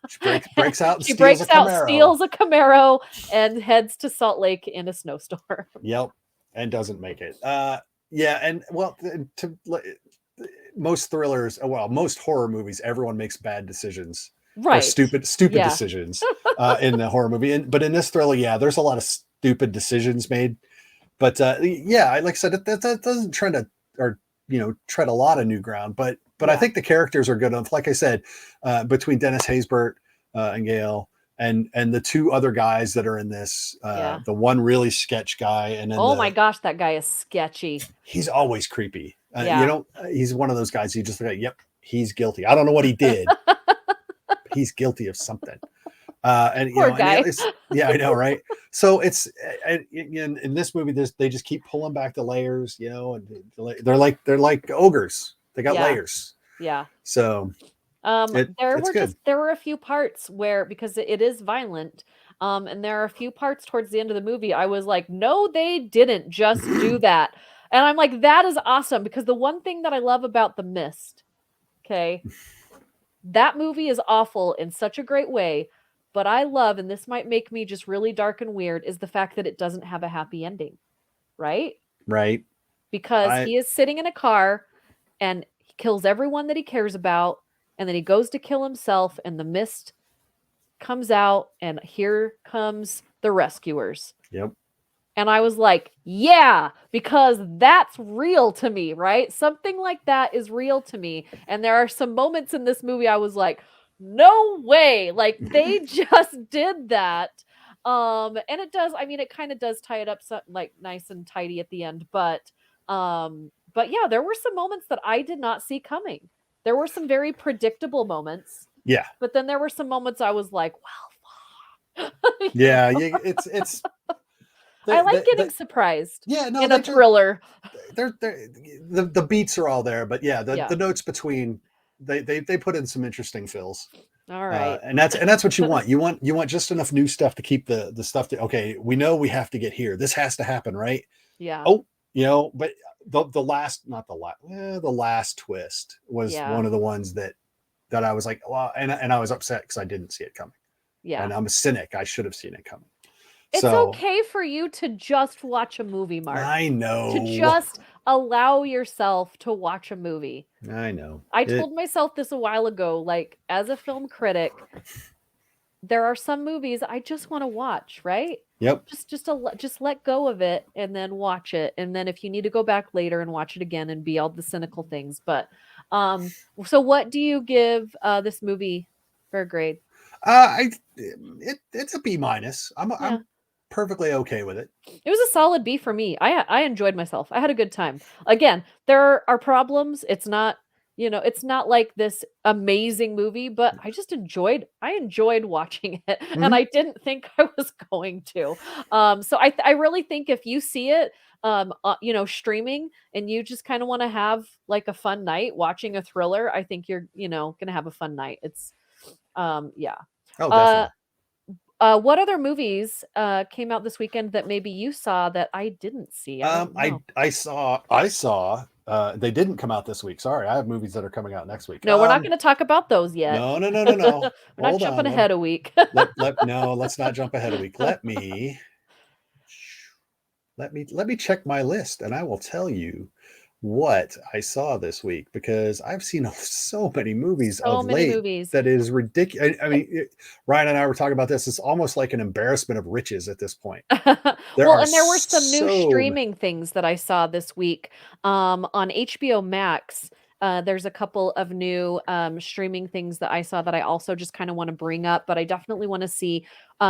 She breaks out and She steals a breaks out, Camaro. steals a Camaro, and heads to Salt Lake in a snowstorm. Yep, and doesn't make it. Yeah, and well, most thrillers, well, most horror movies, everyone makes bad decisions or Right. stupid Yeah. decisions in the horror movie. But in this thriller, yeah, there's a lot of stupid decisions made. But yeah, like I said, that doesn't trend to or tread a lot of new ground. But I Yeah. think the characters are good enough. Like I said, between Dennis Haysbert and Gail, and the two other guys that are in this, Yeah. the one really sketch guy, and then Oh my gosh, that guy is sketchy. he's always creepy. Yeah. He's one of those guys you just like, yep, he's guilty. I don't know what he did, but he's guilty of something. And Poor and guy. it's yeah, I know, right? So it's in this movie, they just keep pulling back the layers, and they're like ogres. They got Yeah. layers. Yeah. So it's good. There were a few parts where, because it is violent, and there are a few parts towards the end of the movie, I was like, "No, they didn't just do that." And I'm like, "That is awesome," because the one thing that I love about The Mist, okay, that movie is awful in such a great way, but I love, and this might make me just really dark and weird, is the fact that it doesn't have a happy ending, right? Right. Because I he is sitting in a car and he kills everyone that he cares about, and then he goes to kill himself, and the mist comes out, and here comes the rescuers. Yep. And I was like, yeah, because that's real to me, right? Something like that is real to me. And there are some moments in this movie I was like, no way. Like they just did that. And it does, I mean, it kind of does tie it up like nice and tidy at the end, but yeah, there were some moments that I did not see coming. There were some very predictable moments, Yeah. but then there were some moments I was like, wow. Yeah. It's I like getting they surprised yeah, no, in a thriller. they're the beats are all there, but yeah, Yeah. the notes between they put in some interesting fills. All right. And that's what you want. You want just enough new stuff to keep the stuff that, okay, we know we have to get here. This has to happen, right? Yeah. Oh, but the last, not the last, the last twist was Yeah. one of the ones that I was like, well, and I was upset because I didn't see it coming. Yeah. And I'm a cynic. I should have seen it coming. It's So okay for you to just watch a movie, Mark. I know. To just allow yourself to watch a movie. I know. I told myself this a while ago, like, as a film critic, there are some movies I just want to watch, right? Yep. Just let go of it and then watch it. And then if you need to go back later and watch it again and be all the cynical things. But so what do you give this movie for a grade? It's a B-. I'm Yeah. perfectly okay with it. It was a solid B for me. I enjoyed myself. I had a good time. Again, there are problems. It's not, it's not like this amazing movie, but I enjoyed watching it and Mhm. I didn't think I was going to. So I really think if you see it streaming and you just kind of want to have like a fun night watching a thriller, I think you're, going to have a fun night. It's yeah. Oh, Uh definitely. what other movies came out this weekend that maybe you saw that I didn't see? I don't know. I saw they didn't come out this week. Sorry, I have movies that are coming out next week. No, we're not going to talk about those yet. No. We're not Hold jumping on. ahead a week. No, let's not jump ahead a week. Let me check my list and I will tell you what I saw this week, because I've seen so many movies So of many late movies. that is ridiculous. I mean, Ryan and I were talking about this. It's almost like an embarrassment of riches at this point. Well, and there were some new so streaming things that I saw this week. On HBO Max, there's a couple of new streaming things that I saw that I also just kind of want to bring up, but I definitely want to see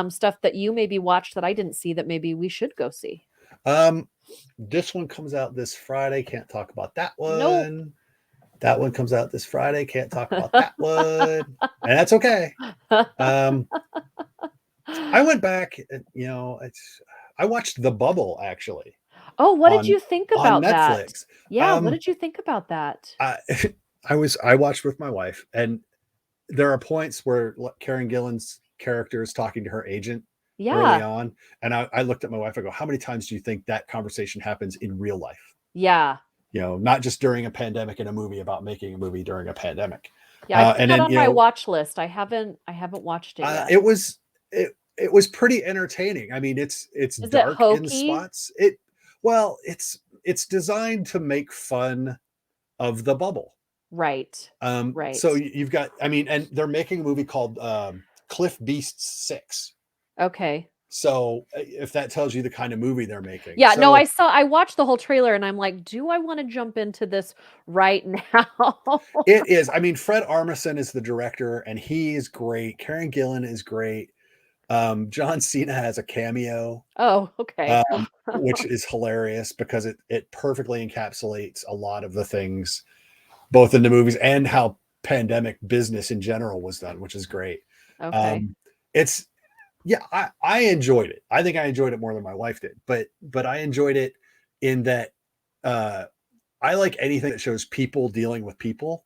stuff that you maybe watched that I didn't see that maybe we should go see. This one comes out this Friday. Can't talk about that Nope. one. That one comes out this Friday. Can't talk about that one. And that's okay. I went back, I watched The Bubble actually Oh, what did you think on about that? Netflix. Yeah, what did you think about that? I I watched with my wife, and there are points where Karen Gillan's character is talking to her agent early Yeah. on, and I looked at my wife. I go, "How many times do you think that conversation happens in real life? Yeah. Not just during a pandemic in a movie about making a movie during a pandemic." Yeah, I put And that then on my watch list. I haven't watched it yet. it was it was pretty entertaining. I mean, it's Is it dark in hokey? spots. Well, it's designed to make fun of the bubble. Right. So Right. you've got, I mean, and they're making a movie called Cliff Beasts 6. Okay. So if that tells you the kind of movie they're making. Yeah, no, So I watched the whole trailer and I'm like, "Do I wanna jump into this right now?" it is, I mean, Fred Armisen is the director and he is great. Karen Gillan is great. John Cena has a cameo, Oh, okay. which is hilarious because it perfectly encapsulates a lot of the things, both in the movies and how pandemic business in general was done, which is great. Okay. Um, it's Yeah, I enjoyed it. I think I enjoyed it more than my wife did, but I enjoyed it in that uh, I like anything that shows people dealing with people,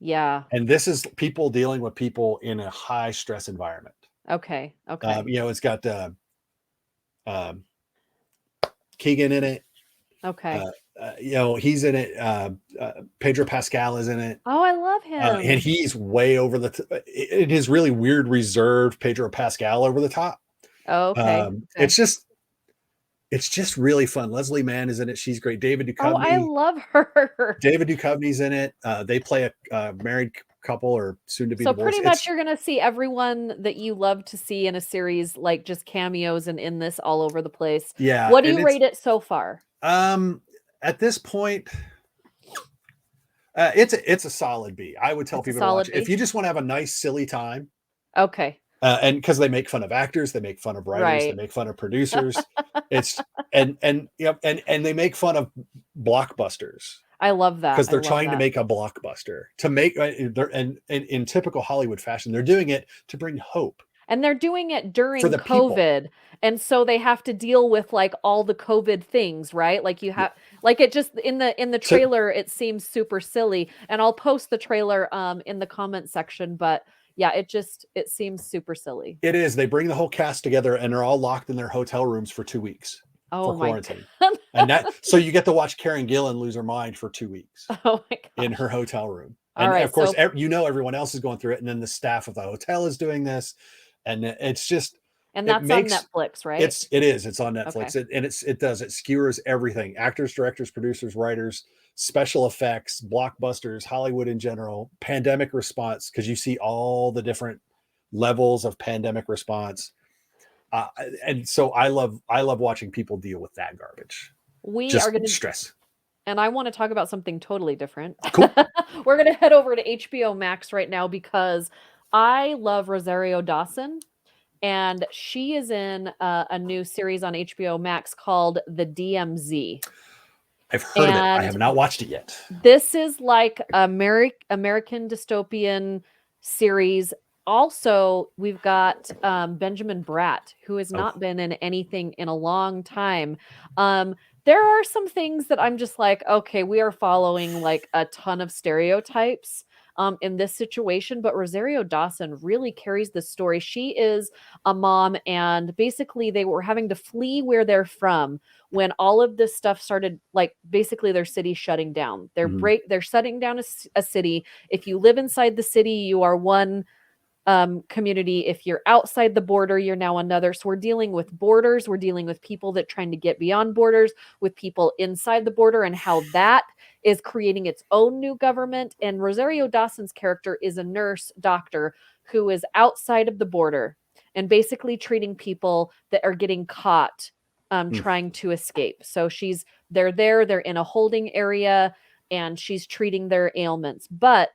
Yeah. and this is people dealing with people in a high stress environment. Okay. Okay. It's got um, Keegan in it. Okay. He's in it. Pedro Pascal is in it. Oh, I love And him. he's way over it is really weird, reserved Pedro Pascal over the top. Oh, okay. Okay. It's just really fun. Leslie Mann is in it. She's great. Oh, I love her. David Duchovny's in it. They play a married couple or soon to be So pretty divorced. much you're gonna see everyone that you love to see in a series, like, just cameos and in this all over the place. Yeah, What do and you rate it so far? at this point, it's a solid B. I would tell It's a people to watch solid it if B? you just want to have a nice silly time. Okay. And because they make fun of actors, they make fun of writers, they Right. make fun of producers. It's and they make fun of blockbusters I love that. because I they're love trying to that. make a blockbuster to make they're and in typical Hollywood fashion, they're doing it to bring hope. And they're doing it for during the people. COVID. And so they have to deal with like all the COVID things, right? Like you Yeah. have like it just in the So trailer it seems super silly. And I'll post the trailer in the comment section, but yeah, it seems super silly. it is. They bring the whole cast together and they're all locked in their hotel rooms for 2 weeks for Oh my quarantine. god. And that so you get to watch Karen Gillan lose her mind for 2 weeks Oh my in gosh. her hotel room. All And right, of course, so everyone else is going through it, and then the staff of the hotel is doing this, and it's just and it that's on makes Netflix, right? it's on Okay. Netflix, and it skewers everything: actors, directors, producers, writers, special effects, blockbusters, Hollywood in general, pandemic response, because you see all the different levels of pandemic response. Uh, and so I love watching people deal with that garbage, We are just going to stress. and I want to talk about something totally different. Cool. We're going to head over to HBO Max right now because I love Rosario Dawson and she is in a new series on HBO Max called The DMZ. I've heard of it. I have And not watched it yet. this is like American dystopian series. Also, we've got Benjamin Bratt, who has Oh. not been in anything in a long time. Um, there are some things that I'm just like, okay, we are following like a ton of stereotypes in this situation, but Rosario Dawson really carries the story. She is a mom, and basically, they were having to flee where they're from when all of this stuff started, like basically their city shutting down. Mhm. They're shutting down a city. If you live inside the city, you are one community. If you're outside the border, you're now another. So we're dealing with borders. We're dealing with people that trying to get beyond borders, with people inside the border, and how that is creating its own new government. And Rosario Dawson's character is a nurse doctor who is outside of the border and basically treating people that are getting caught Mm. trying to escape. So they're in a holding area and she's treating their ailments. But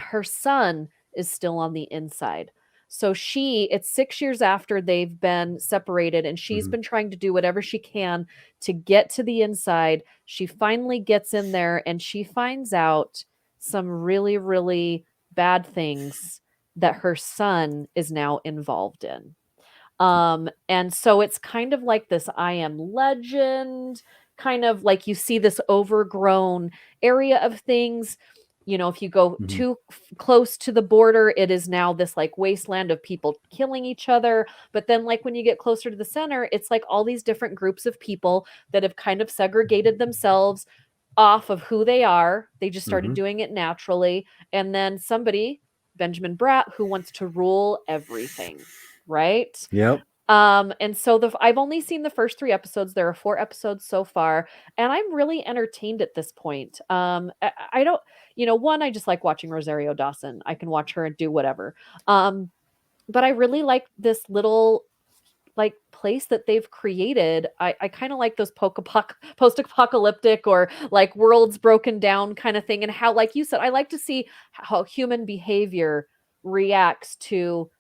her son is still on the inside. So it's 6 years after they've been separated, and she's Mhm. been trying to do whatever she can to get to the inside. She finally gets in there and she finds out some really, really bad things that her son is now involved in. And so it's kind of like this I am legend, kind of like you see this overgrown area of things. You know, if you go Mhm. too close to the border, it is now this like wasteland of people killing each other. But then, like, when you get closer to the center, it's like all these different groups of people that have kind of segregated themselves off of who they are. They just started Mhm. doing it naturally. And then somebody, Benjamin Bratt, who wants to rule everything, right? Yep. And so I've only seen the first 3 episodes. There are 4 episodes so far, and I'm really entertained at this point. I don't, one, I just like watching Rosario Dawson. I can watch her and do whatever. But I really like this little like place that they've created. I kind of like those post-apocalyptic or like worlds broken down kind of thing, and how, like you said, I like to see how human behavior reacts to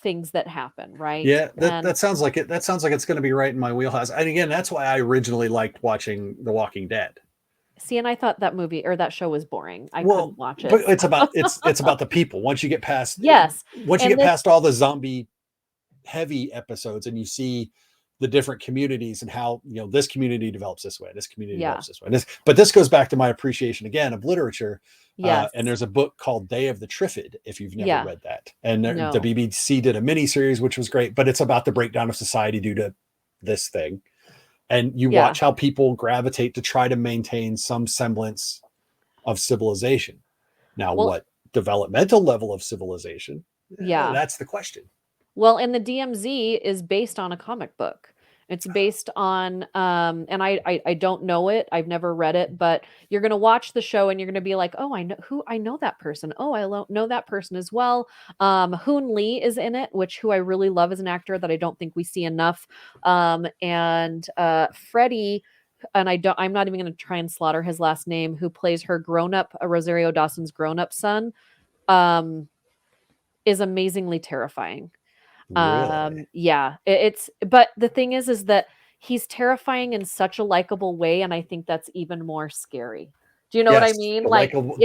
things that happen, right? Yeah, that And that sounds like it. That sounds like it's going to be right in my wheelhouse. And again, that's why I originally liked watching The Walking Dead. see, and I thought that movie or that show was boring. I Well, couldn't watch but it. it's about the people. Yes. Once you And get this past all the zombie heavy episodes and you see the different communities and how this community develops this way, this community yeah. develops this way. But this goes back to my appreciation again of literature. Yes. And there's a book called Day of the Trifid, if you've never Yeah. read that. And the No. BBC did a mini series, which was great, but it's about the breakdown of society due to this thing. And you Yeah. watch how people gravitate to try to maintain some semblance of civilization. Now, Well, what developmental level of civilization? yeah. That's the question. Well, and the DMZ is based on a comic book. It's based on and I don't know it. I've never read it, but you're going to watch the show and you're going to be like, "Oh, I know that person. Oh, know that person as well." Hoon Lee is in it, who I really love as an actor that I don't think we see enough. And Freddie, and I'm not even going to try and slaughter his last name, who plays her grown-up Rosario Dawson's grown-up son, um is amazingly terrifying. Really? Yeah, it's but the thing is that he's terrifying in such a likable way, and I think that's even more scary. Do you know what I Yes, mean? the Like likable,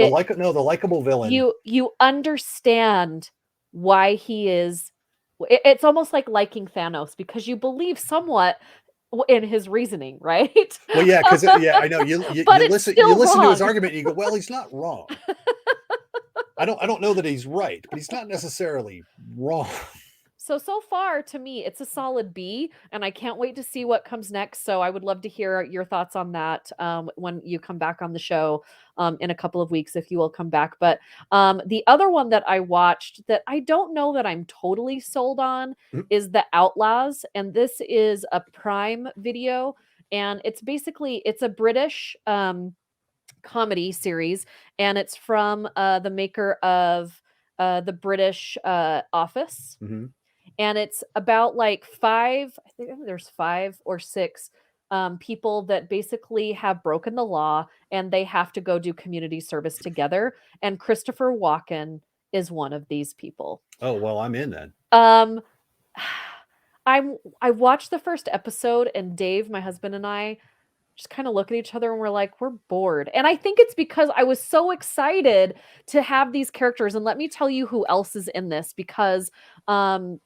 the likable villain. you understand why he is It's almost like liking Thanos because you believe somewhat in his reasoning, right? Well, yeah, because yeah, I know But it's you still listen to his wrong. argument and you go, well, he's not wrong. I don't know that he's right, but he's not necessarily wrong. So far to me, it's a solid B, and I can't wait to see what comes next. So I would love to hear your thoughts on that when you come back on the show in a couple of weeks, if you will come back. But the other one that I watched that I don't know that I'm totally sold on is The Outlaws, and this is a Prime Video, and it's basically it's a British comedy series, and it's from the maker of the British Office, Mm-hmm. and it's about like five, I think there's five or six people that basically have broken the law and they have to go do community service together, and Christopher Walken is one of these people. Oh, well, I'm in then. um I watched the first episode, and Dave, my husband, and I just kind of look at each other and we're like, we're bored. And I think it's because I was so excited to have these characters. And let me tell you who else is in this, because um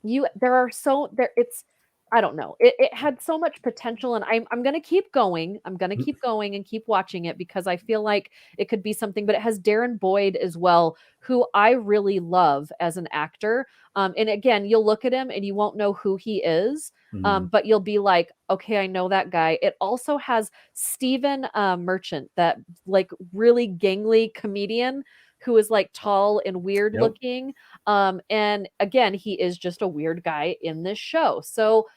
you there are so there it's I don't know. It had so much potential, and I'm gonna keep going. I'm gonna keep going and keep watching it because I feel like it could be something. But it has Darren Boyd as well, who I really love as an actor. And again, you'll look at him and you won't know who he is. Mm-hmm. But you'll be like, okay, I know that guy. It also has Stephen Merchant, that like really gangly comedian who is like tall and weird Yep. looking. And again, he is just a weird guy in this show. So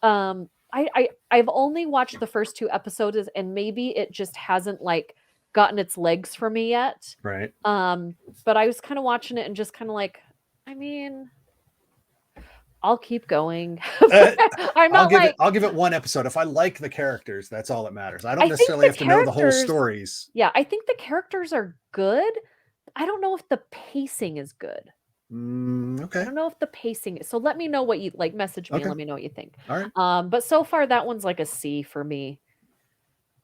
I've only watched the first two episodes, and maybe it just hasn't like gotten its legs for me yet. Right. But I was kind of watching it and just kind of like, I mean, I'll keep going. Uh, I'm not like, I'll give it one episode. If I like the characters, that's all that matters. I don't I think necessarily the have to know the whole characters, stories. yeah, I think the characters are good. I don't know if the pacing is good. I Okay. don't know if the pacing is, so let me know what you like, message me and Okay. let me know what you think. All right. But so far that one's like a C for me.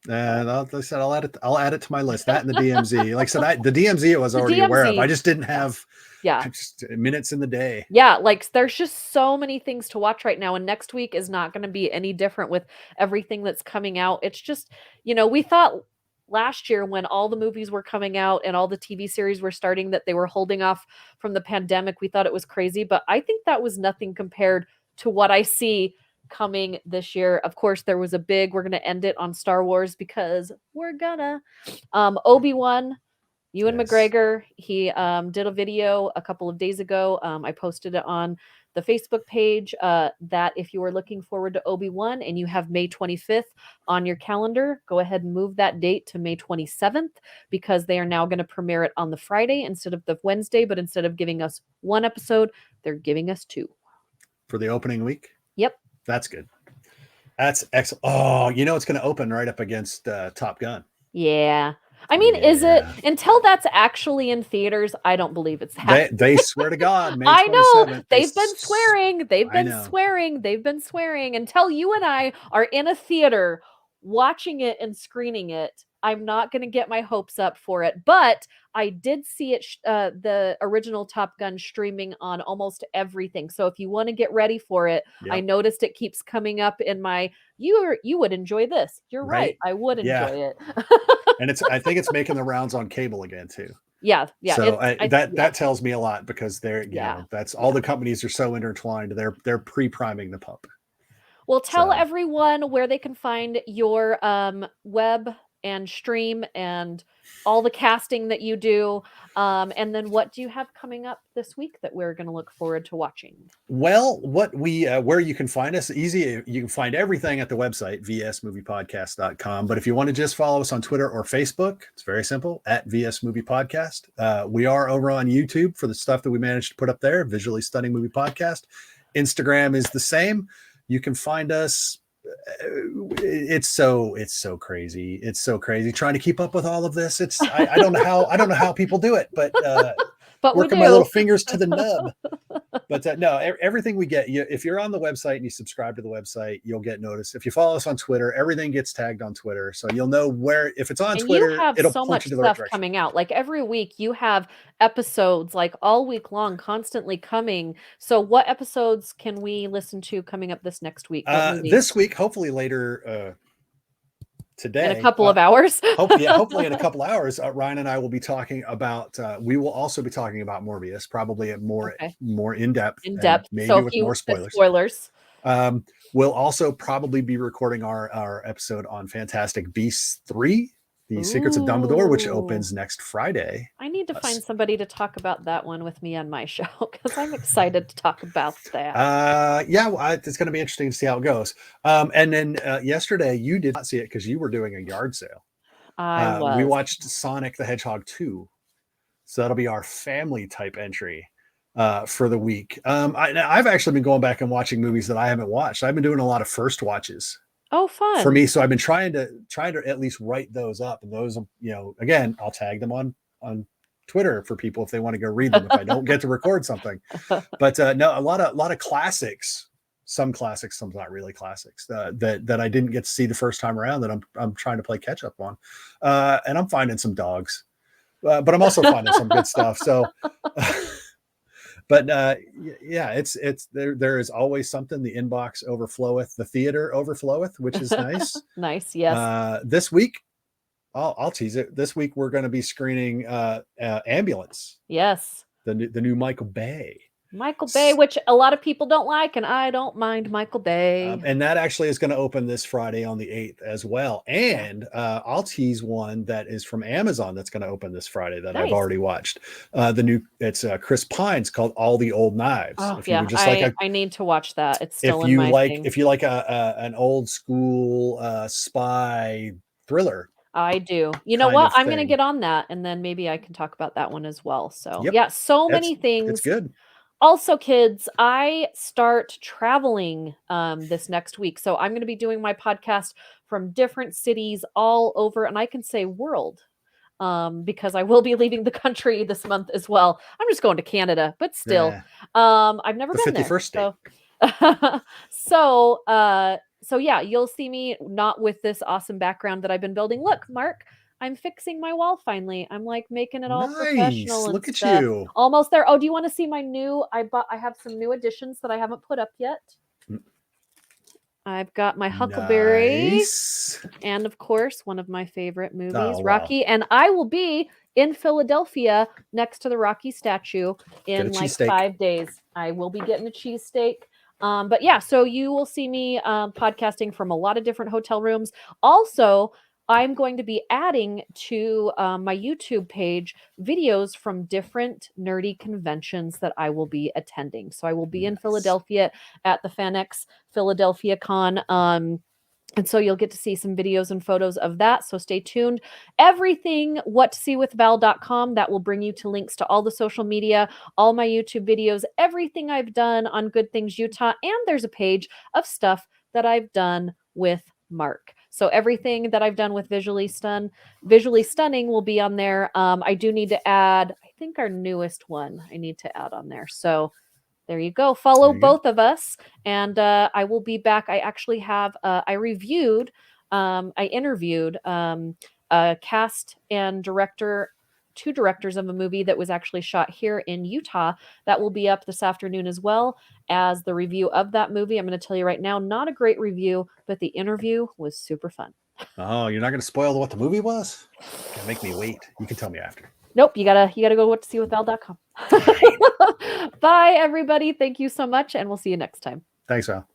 And like I said, I'll add it to my list. That and the DMZ. Like I said, the DMZ I was The already aware of. I DMZ, just didn't yeah. have Yeah. just minutes in the day. Yeah, like there's just so many things to watch right now, and next week is not going to be any different with everything that's coming out. It's just, we thought last year when all the movies were coming out and all the TV series were starting that they were holding off from the pandemic. We thought it was crazy, but I think that was nothing compared to what I see coming this year. Of course, there was we're going to end it on Star Wars because we're gonna Obi-Wan, Ewan Yes. McGregor, he did a video a couple of days ago. I posted it on the Facebook page that if you are looking forward to Obi-Wan and you have May 25th on your calendar, go ahead and move that date to May 27th, because they are now going to premiere it on the Friday instead of the Wednesday. But instead of giving us one episode, they're giving us two. For the opening week? Yep. That's good. That's excellent. Oh, it's going to open right up against Top Gun. Yeah. I mean, is it until that's actually in theaters? I don't believe it's happening. They swear to God, May I know 27th. they've been swearing. They've been swearing. They've been swearing until you and I are in a theater watching it and screening it. I'm not going to get my hopes up for it, but I did see it, the original Top Gun, streaming on almost everything. So if you want to get ready for it, I noticed it keeps coming up in my, you would enjoy this. You're right. I would enjoy it. And I think it's making the rounds on cable again too. Yeah. So that tells me a lot, because they're, that's all the companies are so intertwined. They're pre-priming the pump. Well, tell everyone where they can find your web and stream and all the casting that you do. And then what do you have coming up this week that we're going to look forward to watching? Well, where you can find us, easy. You can find everything at the website, vsmoviepodcast.com. But if you want to just follow us on Twitter or Facebook, it's very simple, at VS Movie Podcast. We are over on YouTube for the stuff that we managed to put up there, Visually Stunning Movie Podcast. Instagram is the same. You can find us. It's so crazy. It's so crazy trying to keep up with all of this. I don't know how people do it, but we working do. my little fingers to the nub. But no, everything we get, if you're on the website and you subscribe to the website, you'll get noticed. If you follow us on Twitter, everything gets tagged on Twitter, so you'll know where. If it's on And you Twitter, have it'll so point much you to the right stuff direction. coming out. Like every week you have episodes like all week long constantly coming. So what episodes can we listen to coming up this next week? What movies? This week, hopefully later today, in a couple of hours. hopefully in a couple hours, Ryan and I will be talking about. We will also be talking about Morbius, probably at more in depth, maybe so with more spoilers. We'll also probably be recording our episode on Fantastic Beasts 3, The Secrets of Dumbledore, which opens next Friday. I need to find somebody to talk about that one with me on my show because I'm excited to talk about that. Yeah, well, it's going to be interesting to see how it goes. And then yesterday, you did not see it because you were doing a yard sale. We watched Sonic the Hedgehog 2. So that'll be our family type entry for the week. I've actually been going back and watching movies that I haven't watched. I've been doing a lot of first watches. Oh, fun for me. So I've been trying to at least write those up, and those, again, I'll tag them on Twitter for people if they want to go read them if I don't get to record something. But no, a lot of classics, some classics, some not really classics that I didn't get to see the first time around that I'm trying to play catch up on. And I'm finding some dogs, but I'm also finding some good stuff. So but yeah, it's there is always something. The inbox overfloweth, the theater overfloweth, which is nice. Nice. Yes. This week, I'll tease it. This week we're going to be screening Ambulance. Yes. The new Michael Bay. Michael Bay, which a lot of people don't like, and I don't mind Michael Bay. And that actually is going to open this Friday on the 8th as well. And I'll tease one that is from Amazon that's going to open this Friday that I've already watched. It's Chris Pine's called All the Old Knives. Oh, yeah, I need to watch that. It's still if you like an old school spy thriller. I do. You know what? I'm going to get on that, and then maybe I can talk about that one as well. So yeah, so many things. It's good. Also, kids, I start traveling this next week. So I'm going to be doing my podcast from different cities all over, and I can say world because I will be leaving the country this month as well. I'm just going to Canada, but still, I've never been there. 51st state. So yeah, you'll see me not with this awesome background that I've been building. Look, Mark, I'm fixing my wall finally. I'm like making it all professional. Look at you. Almost there. Oh, do you want to see my new? I have some new additions that I haven't put up yet. I've got my Huckleberry, and of course, one of my favorite movies, Rocky. And I will be in Philadelphia next to the Rocky statue in like 5 days. I will be getting a cheesesteak. But yeah, so you will see me podcasting from a lot of different hotel rooms. Also, I'm going to be adding to my YouTube page videos from different nerdy conventions that I will be attending. So I will be in Philadelphia at the FanX Philadelphia Con. And so you'll get to see some videos and photos of that. So stay tuned. Everything whattoseewithval.com, that will bring you to links to all the social media, all my YouTube videos, everything I've done on Good Things Utah. And there's a page of stuff that I've done with Mark. So everything that I've done with Visually Stunning will be on there. I do need to add, I think our newest one I need to add on there. So there you go. Follow both of us, and I will be back. I actually have, I interviewed a cast and director, two directors of a movie that was actually shot here in Utah. That will be up this afternoon as well as the review of that movie. I'm going to tell you right now, not a great review, but the interview was super fun. Oh, you're not going to spoil what the movie was? Gotta make me wait. You can tell me after. Nope, you gotta go to whattoseewithval.com. Bye, everybody. Thank you so much, and we'll see you next time. Thanks, Val.